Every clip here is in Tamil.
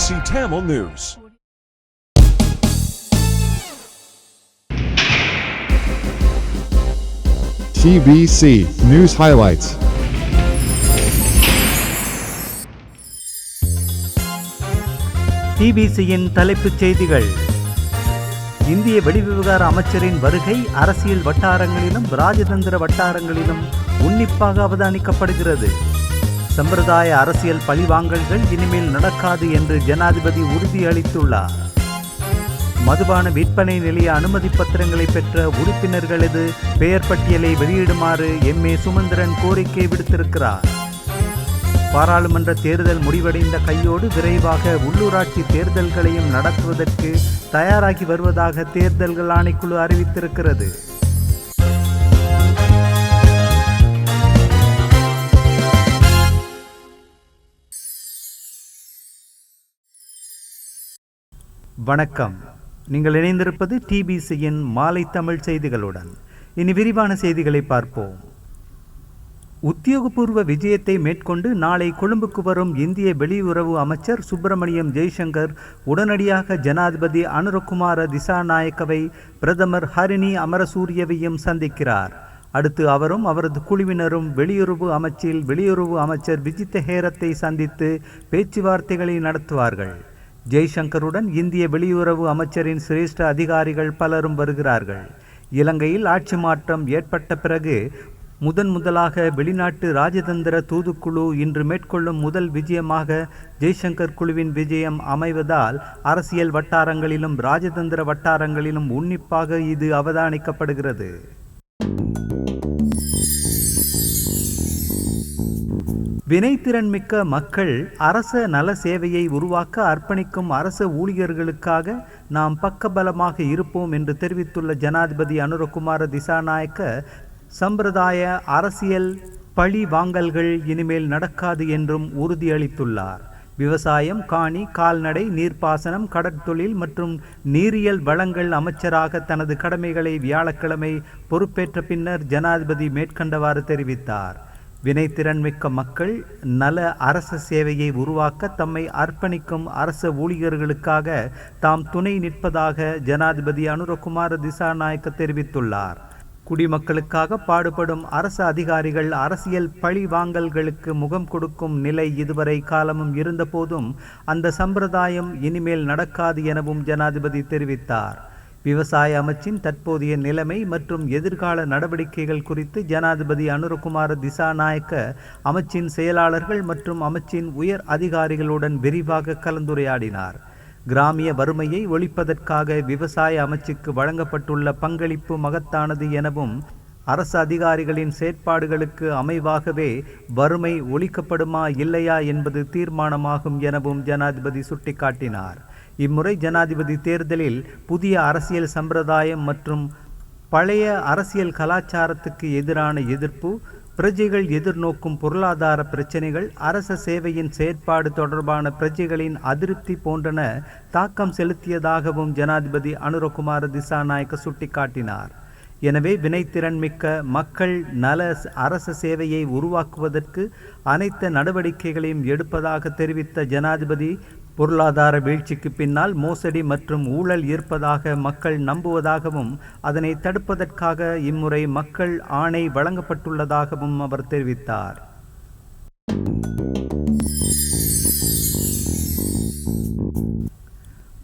TBC Tamil News. TBC News Highlights. டிபிசியின் தலைப்புச் செய்திகள். இந்திய வெளிவிவகார அமைச்சரின் வருகை அரசியல் வட்டாரங்களிலும் ராஜதந்திர வட்டாரங்களிலும் உன்னிப்பாக அவதானிக்கப்படுகிறது. சம்பிரதாய அரசியல் பழிவாங்கல்கள் இனிமேல் நடக்காது என்று ஜனாதிபதி உறுதியளித்துள்ளார். மதுபான விற்பனை நிலைய அனுமதி பத்திரங்களை பெற்ற உறுப்பினர்களது பெயர் பட்டியலை வெளியிடுமாறு எம்.ஏ. சுமந்திரன் கோரிக்கை விடுத்திருக்கிறார். பாராளுமன்ற தேர்தல் முடிவடைந்த கையோடு விரைவாக உள்ளூராட்சி தேர்தல்களையும் நடத்துவதற்கு தயாராகி வருவதாக தேர்தல்கள் ஆணைக்குழு அறிவித்திருக்கிறது. வணக்கம். நீங்கள் இணைந்திருப்பது டிபிசியின் மாலை தமிழ் செய்திகளுடன். இனி விரிவான செய்திகளை பார்ப்போம். உத்தியோகபூர்வ விஜயத்தை மேற்கொண்டு நாளை கொழும்புக்கு வரும் இந்திய வெளியுறவு அமைச்சர் சுப்பிரமணியம் ஜெய்சங்கர் உடனடியாக ஜனாதிபதி அனுரகுமார திசாநாயக்கவை பிரதமர் ஹரிணி அமரசூரியவையும் சந்திக்கிறார். அடுத்து அவரும் அவரது குழுவினரும் வெளியுறவு அமைச்சில் வெளியுறவு அமைச்சர் விஜித்த ஹேரத்தை சந்தித்து பேச்சுவார்த்தைகளை நடத்துவார்கள். ஜெய்சங்கருடன் இந்திய வெளியுறவு அமைச்சரின் சிரேஷ்ட அதிகாரிகள் பலரும் வருகிறார்கள். இலங்கையில் ஆட்சி மாற்றம் ஏற்பட்ட பிறகு முதலாக வெளிநாட்டு ராஜதந்திர தூதுக்குழு இன்று மேற்கொள்ளும் முதல் விஜயமாக ஜெய்சங்கர் குழுவின் விஜயம் அமைவதால் அரசியல் வட்டாரங்களிலும் ராஜதந்திர வட்டாரங்களிலும் உன்னிப்பாக இது அவதானிக்கப்படுகிறது. வினைத்திறன் மிக்க மக்கள் அரச நல சேவையை உருவாக்க அர்ப்பணிக்கும் அரச ஊழியர்களுக்காக நாம் பக்கபலமாக இருப்போம் என்று தெரிவித்துள்ள ஜனாதிபதி அனுரகுமார திசாநாயக்க, சம்பிரதாய அரசியல் பழி வாங்கல்கள் இனிமேல் நடக்காது என்றும் உறுதியளித்துள்ளார். விவசாயம், காணி, கால்நடை, நீர்ப்பாசனம், கடற்தொழில் மற்றும் நீரியல் வளங்கள் அமைச்சராக தனது கடமைகளை வியாழக்கிழமை பொறுப்பேற்ற பின்னர் ஜனாதிபதி மேற்கண்டவாறு தெரிவித்தார். வினைத்திறன் மிக்க மக்கள் நல அரச சேவையை உருவாக்க தம்மை அர்ப்பணிக்கும் அரச ஊழியர்களுக்காக தாம் துணை நிற்பதாக ஜனாதிபதி அனுரகுமார திசாநாயக்க தெரிவித்துள்ளார். குடிமக்களுக்காக பாடுபடும் அரசு அதிகாரிகள் அரசியல் பழி வாங்கல்களுக்கு முகம் கொடுக்கும் நிலை இதுவரை காலமும் இருந்தபோதும் அந்த சம்பிரதாயம் இனிமேல் நடக்காது எனவும் ஜனாதிபதி தெரிவித்தார். விவசாய அமைச்சின் தற்போதைய நிலைமை மற்றும் எதிர்கால நடவடிக்கைகள் குறித்து ஜனாதிபதி அனுரகுமார திசாநாயக்க அமைச்சின் செயலாளர்கள் மற்றும் அமைச்சின் உயர் அதிகாரிகளுடன் விரிவாக கலந்துரையாடினார். கிராமிய வறுமையை ஒழிப்பதற்காக விவசாய அமைச்சுக்கு வழங்கப்பட்டுள்ள பங்களிப்பு மகத்தானது எனவும் அரசு அதிகாரிகளின் செயற்பாடுகளுக்கு அமைவாகவே வறுமை ஒழிக்கப்படுமா இல்லையா என்பது தீர்மானமாகும் எனவும் ஜனாதிபதி சுட்டிக்காட்டினார். இம்முறை ஜனாதிபதி தேர்தலில் புதிய அரசியல் சம்பிரதாயம் மற்றும் பழைய அரசியல் கலாச்சாரத்துக்கு எதிரான எதிர்ப்பு, பிரஜைகள் எதிர்நோக்கும் பொருளாதார பிரச்சினைகள், அரச சேவையின் செயற்பாடு தொடர்பான பிரஜைகளின் அதிருப்தி போன்றன தாக்கம் செலுத்தியதாகவும் ஜனாதிபதி அனுரகுமார திசாநாயக்க சுட்டிக்காட்டினார். எனவே வினைத்திறன் மிக்க மக்கள் நல அரச சேவையை உருவாக்குவதற்கு அனைத்து நடவடிக்கைகளையும் எடுப்பதாக தெரிவித்த ஜனாதிபதி, பொருளாதார வீழ்ச்சிக்கு பின்னால் மோசடி மற்றும் ஊழல் இருப்பதாக மக்கள் நம்புவதாகவும் அதனை தடுப்பதற்காக இம்முறை மக்கள் ஆணை வழங்கப்பட்டுள்ளதாகவும் அவர் தெரிவித்தார்.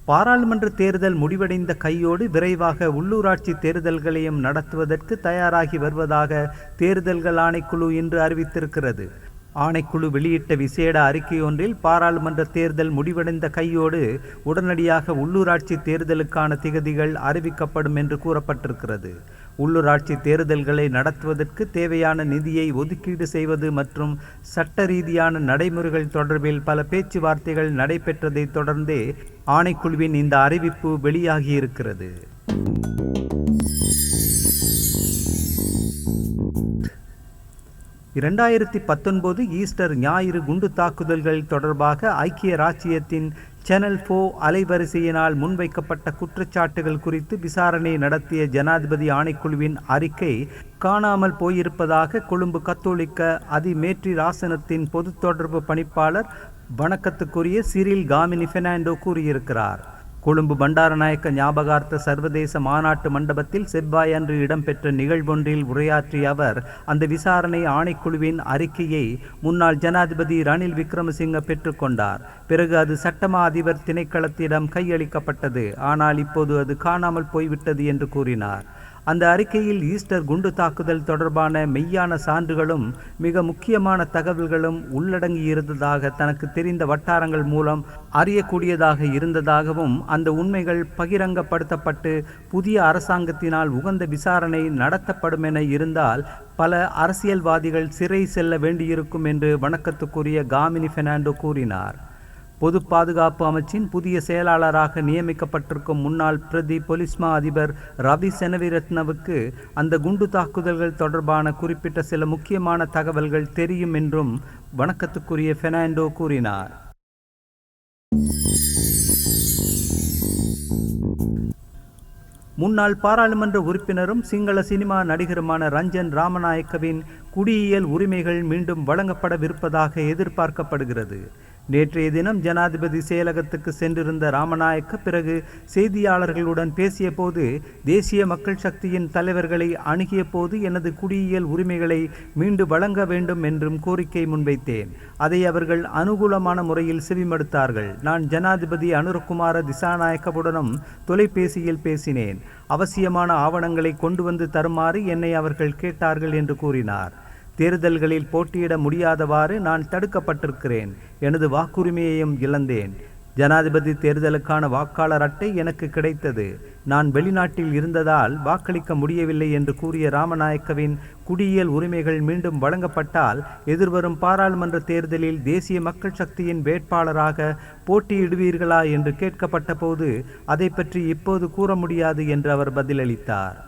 பாராளுமன்ற தேர்தல் முடிவடைந்த கையோடு விரைவாக உள்ளூராட்சி தேர்தல்களையும் நடத்துவதற்கு தயாராகி வருவதாக தேர்தல்கள் ஆணைக்குழு இன்று அறிவித்திருக்கிறது. ஆணைக்குழு வெளியிட்ட விசேட அறிக்கையொன்றில் பாராளுமன்ற தேர்தல் முடிவடைந்த கையோடு உடனடியாக உள்ளூராட்சி தேர்தலுக்கான திகதிகள் அறிவிக்கப்படும் என்று கூறப்பட்டிருக்கிறது. உள்ளூராட்சி தேர்தல்களை நடத்துவதற்கு தேவையான நிதியை ஒதுக்கீடு செய்வது மற்றும் சட்ட ரீதியான நடைமுறைகள் தொடர்பில் பல பேச்சுவார்த்தைகள் நடைபெற்றதை தொடர்ந்தே ஆணைக்குழுவின் இந்த அறிவிப்பு வெளியாகியிருக்கிறது. இரண்டாயிரத்தி 19 ஈஸ்டர் ஞாயிறு குண்டு தாக்குதல்கள் தொடர்பாக ஐக்கிய இராச்சியத்தின் சேனல் 4 அலைவரிசையினால் முன்வைக்கப்பட்ட குற்றச்சாட்டுகள் குறித்து விசாரணை நடத்திய ஜனாதிபதி ஆணைக்குழுவின் அறிக்கை காணாமல் போயிருப்பதாக கொழும்பு கத்தோலிக்க அதிமேற்றி ராசனத்தின் பொது தொடர்பு பணிப்பாளர் வணக்கத்துக்குரிய சிறில் காமினி பெர்னாண்டோ கூறியிருக்கிறார். கொழும்பு பண்டாரநாயக்க ஞாபகார்த்த சர்வதேச மாநாட்டு மண்டபத்தில் செவ்வாய் அன்று இடம்பெற்ற நிகழ்வொன்றில் உரையாற்றிய அவர், அந்த விசாரணை ஆணைக்குழுவின் அறிக்கையை முன்னாள் ஜனாதிபதி ரணில் விக்ரமசிங்க பெற்றுக்கொண்டார். பிறகு அது சட்டமா அதிபர் திணைக்களத்திடம் கையளிக்கப்பட்டது. ஆனால் இப்போது அது காணாமல் போய்விட்டது என்று கூறினார். அந்த அறிக்கையில் ஈஸ்டர் குண்டு தாக்குதல் தொடர்பான மெய்யான சான்றுகளும் மிக முக்கியமான தகவல்களும் உள்ளடங்கியிருந்ததாக தனக்கு தெரிந்த வட்டாரங்கள் மூலம் அறியக்கூடியதாக இருந்ததாகவும், அந்த உண்மைகள் பகிரங்கப்படுத்தப்பட்டு புதிய அரசாங்கத்தினால் உகந்த விசாரணை நடத்தப்படும் என இருந்தால் பல அரசியல்வாதிகள் சிறை செல்ல வேண்டியிருக்கும் என்று வணக்கத்துக்குரிய காமினி பெர்னாண்டோ கூறினார். பொது பாதுகாப்பு அமைச்சின் புதிய செயலாளராக நியமிக்கப்பட்டிருக்கும் முன்னாள் பிரதி பொலிஸ்மா அதிபர் ரவி செனவிரத்னவுக்கு அந்த குண்டு தாக்குதல்கள் தொடர்பான குறிப்பிட்ட சில முக்கியமான தகவல்கள் தெரியும் என்றும் வணக்கத்துக்குரிய பெர்னாண்டோ கூறினார். முன்னாள் பாராளுமன்ற உறுப்பினரும் சிங்கள சினிமா நடிகருமான ரஞ்சன் ராமநாயக்கவின் குடியியல் உரிமைகள் மீண்டும் வழங்கப்படவிருப்பதாக எதிர்பார்க்கப்படுகிறது. நேற்றைய தினம் ஜனாதிபதி செயலகத்துக்கு சென்றிருந்த ராமநாயக்க பிறகு செய்தியாளர்களுடன் பேசிய போது, தேசிய மக்கள் சக்தியின் தலைவர்களை அணுகிய போது எனது குடியியல் உரிமைகளை மீண்டு வழங்க வேண்டும் என்றும் கோரிக்கை முன்வைத்தேன். அதை அவர்கள் அனுகூலமான முறையில் செவிமடுத்தார்கள். நான் ஜனாதிபதி அனுரகுமார திசாநாயக்கவுடனும் தொலைபேசியில் பேசினேன். அவசியமான ஆவணங்களை கொண்டு வந்து தருமாறு என்னை அவர்கள் கேட்டார்கள் என்று கூறினார். தேர்தல்களில் போட்டியிட முடியாதவாறு நான் தடுக்கப்பட்டிருக்கிறேன். எனது வாக்குரிமையையும் இழந்தேன். ஜனாதிபதி தேர்தலுக்கான வாக்காளர் அட்டை எனக்கு கிடைத்தது. நான் வெளிநாட்டில் இருந்ததால் வாக்களிக்க முடியவில்லை என்று கூறிய ராமநாயக்கவின் குடியியல் உரிமைகள் மீண்டும் வழங்கப்பட்டால் எதிர்வரும் பாராளுமன்ற தேர்தலில் தேசிய மக்கள் சக்தியின் வேட்பாளராக போட்டியிடுவீர்களா என்று கேட்கப்பட்ட போது அதை பற்றி இப்போது கூற முடியாது என்று அவர் பதிலளித்தார்.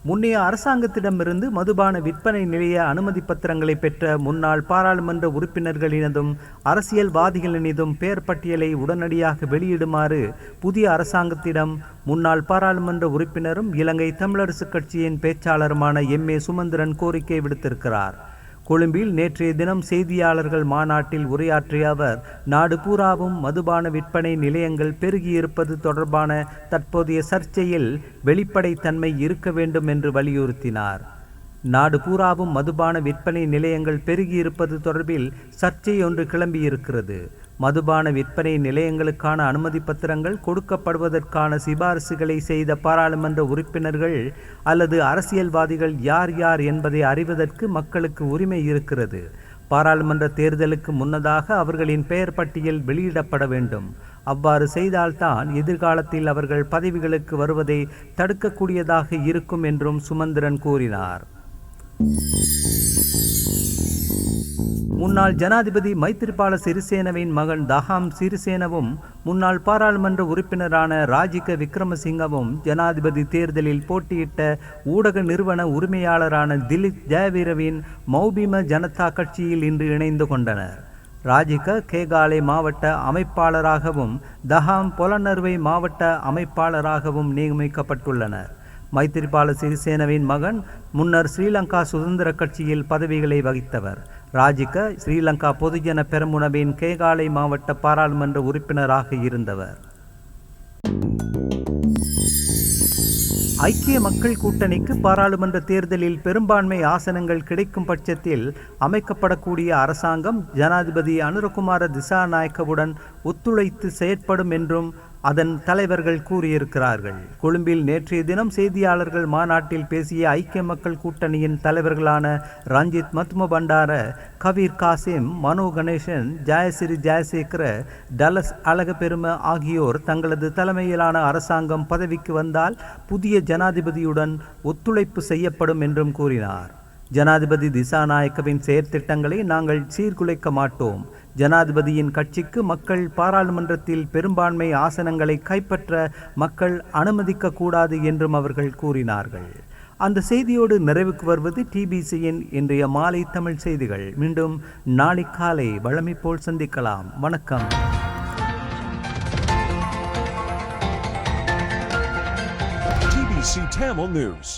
முன்னைய அரசாங்கத்திடமிருந்து மதுபான விற்பனை நிலைய அனுமதி பத்திரங்களை பெற்ற முன்னாள் பாராளுமன்ற உறுப்பினர்களினதும் அரசியல்வாதிகளினதும் பெயர் பட்டியலை உடனடியாக வெளியிடுமாறு புதிய அரசாங்கத்திடம் முன்னாள் பாராளுமன்ற உறுப்பினரும் இலங்கை தமிழரசுக் கட்சியின் பேச்சாளருமான எம்.ஏ. சுமந்திரன் கோரிக்கை விடுத்திருக்கிறார். கொழும்பில் நேற்றைய தினம் செய்தியாளர்கள் மாநாட்டில் உரையாற்றிய அவர், நாடு பூராவும் மதுபான விற்பனை நிலையங்கள் பெருகியிருப்பது தொடர்பான தற்போதைய சர்ச்சையில் வெளிப்படைத்தன்மை இருக்க வேண்டும் என்று வலியுறுத்தினார். நாடு பூராவும் மதுபான விற்பனை நிலையங்கள் பெருகியிருப்பது தொடர்பில் சர்ச்சை ஒன்று கிளம்பியிருக்கிறது. மதுபான விற்பனை நிலையங்களுக்கான அனுமதி பத்திரங்கள் கொடுக்கப்படுவதற்கான சிபாரிசுகளை செய்த பாராளுமன்ற உறுப்பினர்கள் அல்லது அரசியல்வாதிகள் யார் யார் என்பதை அறிவதற்கு மக்களுக்கு உரிமை இருக்கிறது. பாராளுமன்ற தேர்தலுக்கு முன்னதாக அவர்களின் பெயர் பட்டியல் வெளியிடப்பட வேண்டும். அவ்வாறு செய்தால்தான் எதிர்காலத்தில் அவர்கள் பதவிகளுக்கு வருவதை தடுக்கக்கூடியதாக இருக்கும் என்றும் சுமந்திரன் கூறினார். முன்னாள் ஜனாதிபதி மைத்திரிபால சிறிசேனவின் மகன் தஹாம் சிறிசேனவும் முன்னாள் பாராளுமன்ற உறுப்பினரான ராஜிக விக்ரமசிங்கவும் ஜனாதிபதி தேர்தலில் போட்டியிட்ட ஊடக நிறுவன உரிமையாளரான திலித் ஜெயவீரவின் மௌபிம ஜனதா கட்சியில் இன்று இணைந்து கொண்டனர். ராஜிக கேகாலை மாவட்ட அமைப்பாளராகவும் தஹாம் பொலனறுவை மாவட்ட அமைப்பாளராகவும் நியமிக்கப்பட்டுள்ளனர். மைத்திரிபால சிறிசேனவின் மகன் முன்னர் ஸ்ரீலங்கா சுதந்திர கட்சியில் பதவிகளை வகித்தவர். ராஜிக ஸ்ரீலங்கா பொதுஜன பெரமுனவின் கேகாலை மாவட்ட பாராளுமன்ற உறுப்பினராக இருந்தவர். ஐக்கிய மக்கள் கூட்டணிக்கு பாராளுமன்ற தேர்தலில் பெரும்பான்மை ஆசனங்கள் கிடைக்கும் பட்சத்தில் அமைக்கப்படக்கூடிய அரசாங்கம் ஜனாதிபதி அனுரகுமார திசாநாயக்கவுடன் ஒத்துழைத்து செயற்படும் என்றும் அதன் தலைவர்கள் கூறியிருக்கிறார்கள். கொழும்பில் நேற்றைய தினம் செய்தியாளர்கள் மாநாட்டில் பேசிய ஐக்கிய மக்கள் கூட்டணியின் தலைவர்களான ரஞ்சித் மத்துமபண்டார, கபீர் காசிம், மனோ கணேசன், ஜெயசிறி ஜெயசேகர, டலஸ் அழகப்பெரும ஆகியோர் தங்களது தலைமையிலான அரசாங்கம் பதவிக்கு வந்தால் புதிய ஜனாதிபதியுடன் ஒத்துழைப்பு செய்யப்படும் என்றும் கூறினார். ஜனாதிபதி திசாநாயக்கவின் செயற்திட்டங்களை நாங்கள் சீர்குலைக்க மாட்டோம். ஜனாதிபதியின் கட்சிக்கு மக்கள் பாராளுமன்றத்தில் பெரும்பான்மை ஆசனங்களை கைப்பற்ற மக்கள் அனுமதிக்க கூடாது என்றும் அவர்கள் கூறினார்கள். அந்த செய்தியோடு நிறைவுக்கு வருவது டிபிசியின் இன்றைய மாலை தமிழ் செய்திகள். மீண்டும் நாளை காலை வழமை போல் சந்திக்கலாம். வணக்கம். TBC Tamil News.